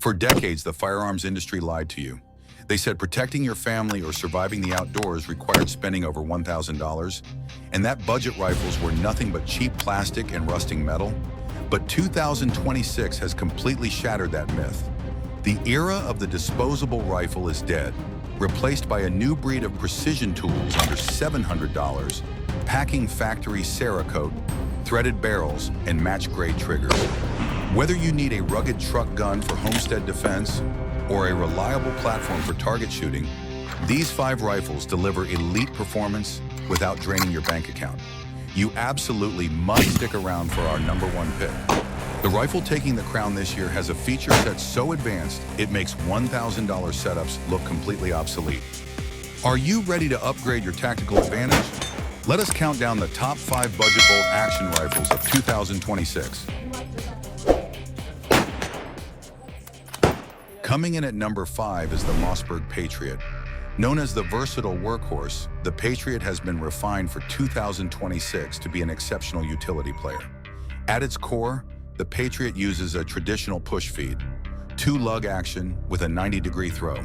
For decades, the firearms industry lied to you. They said protecting your family or surviving the outdoors required spending over $1,000, and that budget rifles were nothing but cheap plastic and rusting metal. But 2026 has completely shattered that myth. The era of the disposable rifle is dead, replaced by a new breed of precision tools under $700, packing factory cerakote, threaded barrels, and match-grade triggers. Whether you need a rugged truck gun for homestead defense or a reliable platform for target shooting, these 5 rifles deliver elite performance without draining your bank account. You absolutely must stick around for our #1 pick. The rifle taking the crown this year has a feature set so advanced it makes $1,000 setups look completely obsolete. Are you ready to upgrade your tactical advantage? Let us count down the top 5 budget bolt action rifles of 2026. Coming in at number 5 is the Mossberg Patriot. Known as the versatile workhorse, the Patriot has been refined for 2026 to be an exceptional utility player. At its core, the Patriot uses a traditional push feed, 2-lug action with a 90-degree throw.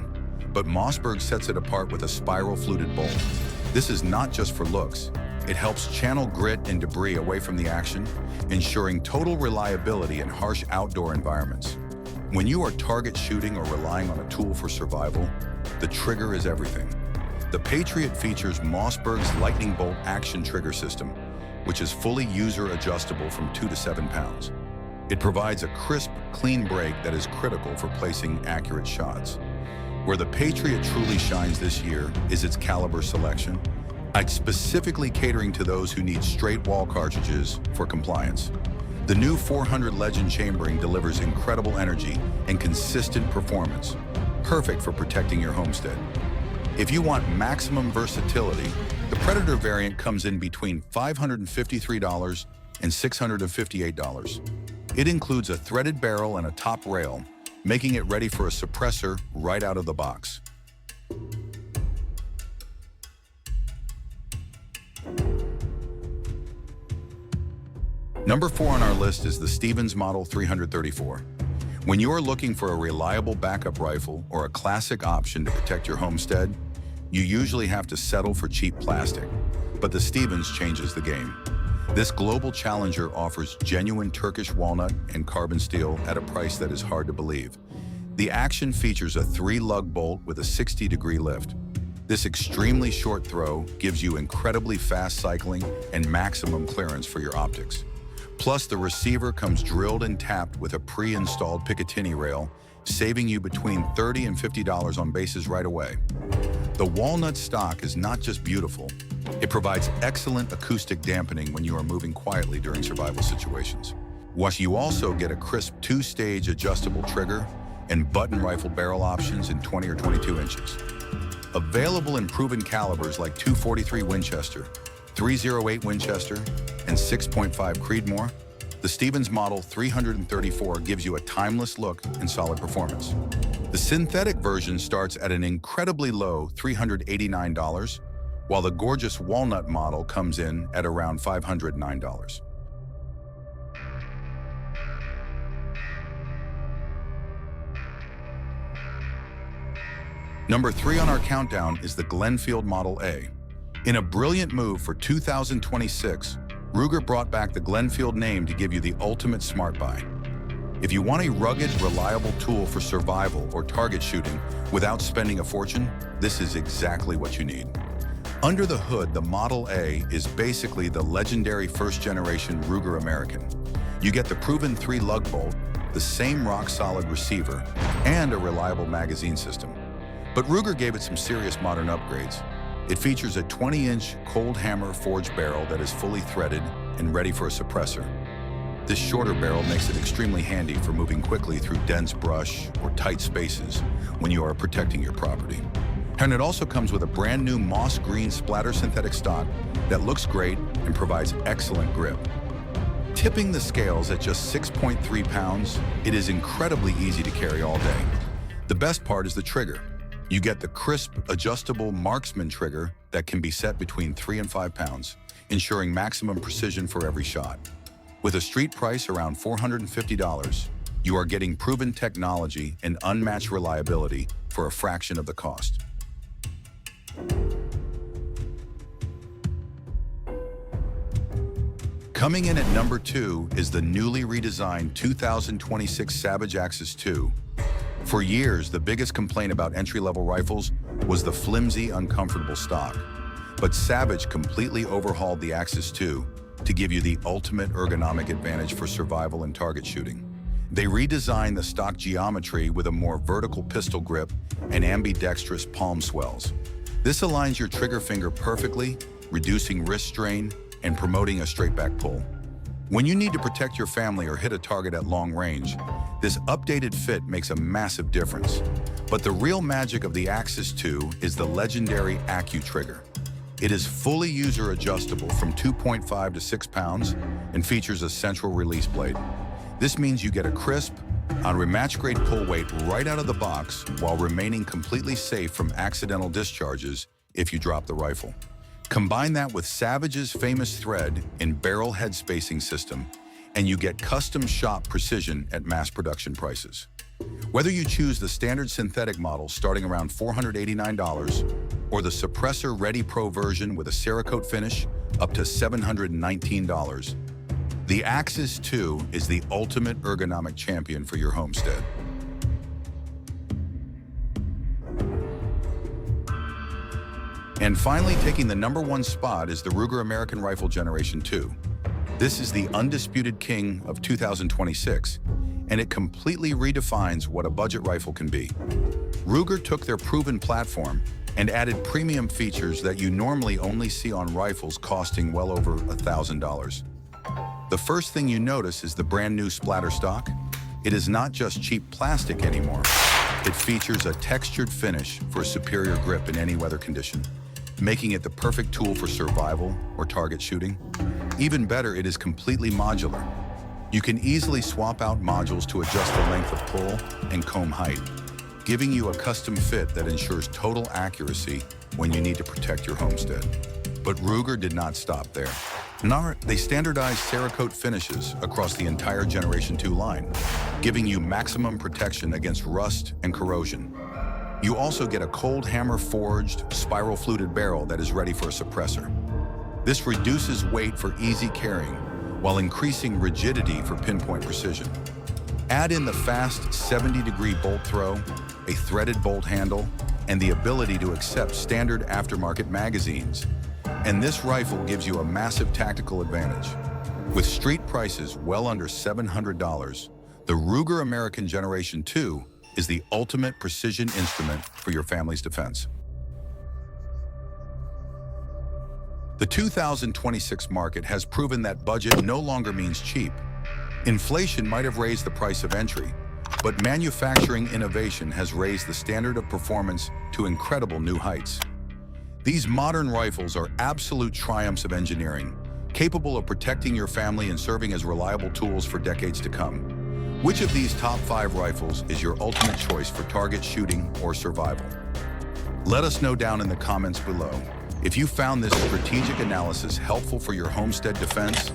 But Mossberg sets it apart with a spiral fluted bolt. This is not just for looks. It helps channel grit and debris away from the action, ensuring total reliability in harsh outdoor environments. When you are target shooting or relying on a tool for survival, the trigger is everything. The Patriot features Mossberg's lightning bolt action trigger system, which is fully user adjustable from 2 to 7 pounds. It provides a crisp, clean break that is critical for placing accurate shots. Where the Patriot truly shines this year is its caliber selection, specifically catering to those who need straight wall cartridges for compliance. The new 400 Legend chambering delivers incredible energy and consistent performance, perfect for protecting your homestead. If you want maximum versatility, the Predator variant comes in between $553 and $658. It includes a threaded barrel and a top rail, making it ready for a suppressor right out of the box. Number 4 on our list is the Stevens Model 334. When you're looking for a reliable backup rifle or a classic option to protect your homestead, you usually have to settle for cheap plastic. But the Stevens changes the game. This global challenger offers genuine Turkish walnut and carbon steel at a price that is hard to believe. The action features a 3-lug bolt with a 60-degree lift. This extremely short throw gives you incredibly fast cycling and maximum clearance for your optics. Plus, the receiver comes drilled and tapped with a pre-installed Picatinny rail, saving you between $30 and $50 on bases right away. The walnut stock is not just beautiful, it provides excellent acoustic dampening when you are moving quietly during survival situations. You also get a crisp 2-stage adjustable trigger and button rifle barrel options in 20 or 22 inches. Available in proven calibers like .243 Winchester, .308 Winchester, and 6.5 Creedmoor, the Stevens Model 334 gives you a timeless look and solid performance. The synthetic version starts at an incredibly low $389, while the gorgeous walnut model comes in at around $509. Number 3 on our countdown is the Glenfield Model A. In a brilliant move for 2026, Ruger brought back the Glenfield name to give you the ultimate smart buy. If you want a rugged, reliable tool for survival or target shooting without spending a fortune, this is exactly what you need. Under the hood, the Model A is basically the legendary first-generation Ruger American. You get the proven 3-lug bolt, the same rock-solid receiver, and a reliable magazine system. But Ruger gave it some serious modern upgrades. It features a 20-inch cold hammer forged barrel that is fully threaded and ready for a suppressor. This shorter barrel makes it extremely handy for moving quickly through dense brush or tight spaces when you are protecting your property. And it also comes with a brand new moss green splatter synthetic stock that looks great and provides excellent grip. Tipping the scales at just 6.3 pounds, it is incredibly easy to carry all day. The best part is the trigger. You get the crisp, adjustable marksman trigger that can be set between 3 and 5 pounds, ensuring maximum precision for every shot. With a street price around $450, You are getting proven technology and unmatched reliability for a fraction of the cost. Coming in at number 2 is the newly redesigned 2026 Savage Axis II. For years, the biggest complaint about entry-level rifles was the flimsy, uncomfortable stock. But Savage completely overhauled the Axis II to give you the ultimate ergonomic advantage for survival and target shooting. They redesigned the stock geometry with a more vertical pistol grip and ambidextrous palm swells. This aligns your trigger finger perfectly, reducing wrist strain and promoting a straight back pull. When you need to protect your family or hit a target at long range, this updated fit makes a massive difference. But the real magic of the Axis II is the legendary AccuTrigger. It is fully user adjustable from 2.5 to 6 pounds and features a central release blade. This means you get a crisp, unmatched grade pull weight right out of the box while remaining completely safe from accidental discharges if you drop the rifle. Combine that with Savage's famous thread and barrel head spacing system, and you get custom shop precision at mass production prices. Whether you choose the standard synthetic model starting around $489 or the Suppressor Ready Pro version with a cerakote finish up to $719, the Axis II is the ultimate ergonomic champion for your homestead. And finally, taking the number 1 spot is the Ruger American Rifle Generation 2. This is the undisputed king of 2026, and it completely redefines what a budget rifle can be. Ruger took their proven platform and added premium features that you normally only see on rifles costing well over $1,000. The first thing you notice is the brand new splatter stock. It is not just cheap plastic anymore. It features a textured finish for superior grip in any weather condition, making it the perfect tool for survival or target shooting. Even better, it is completely modular. You can easily swap out modules to adjust the length of pull and comb height, giving you a custom fit that ensures total accuracy when you need to protect your homestead. But Ruger did not stop there. They standardized cerakote finishes across the entire Generation 2 line, giving you maximum protection against rust and corrosion. You also get a cold hammer forged, spiral fluted barrel that is ready for a suppressor. This reduces weight for easy carrying while increasing rigidity for pinpoint precision. Add in the fast 70-degree bolt throw, a threaded bolt handle, and the ability to accept standard aftermarket magazines, and this rifle gives you a massive tactical advantage. With street prices well under $700, the Ruger American Generation 2 is the ultimate precision instrument for your family's defense. The 2026 market has proven that budget no longer means cheap. Inflation might have raised the price of entry, but manufacturing innovation has raised the standard of performance to incredible new heights. These modern rifles are absolute triumphs of engineering, capable of protecting your family and serving as reliable tools for decades to come. Which of these top 5 rifles is your ultimate choice for target shooting or survival? Let us know down in the comments below. If you found this strategic analysis helpful for your homestead defense,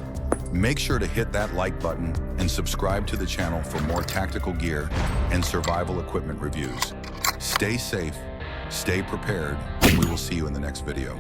make sure to hit that like button and subscribe to the channel for more tactical gear and survival equipment reviews. Stay safe, stay prepared, and we will see you in the next video.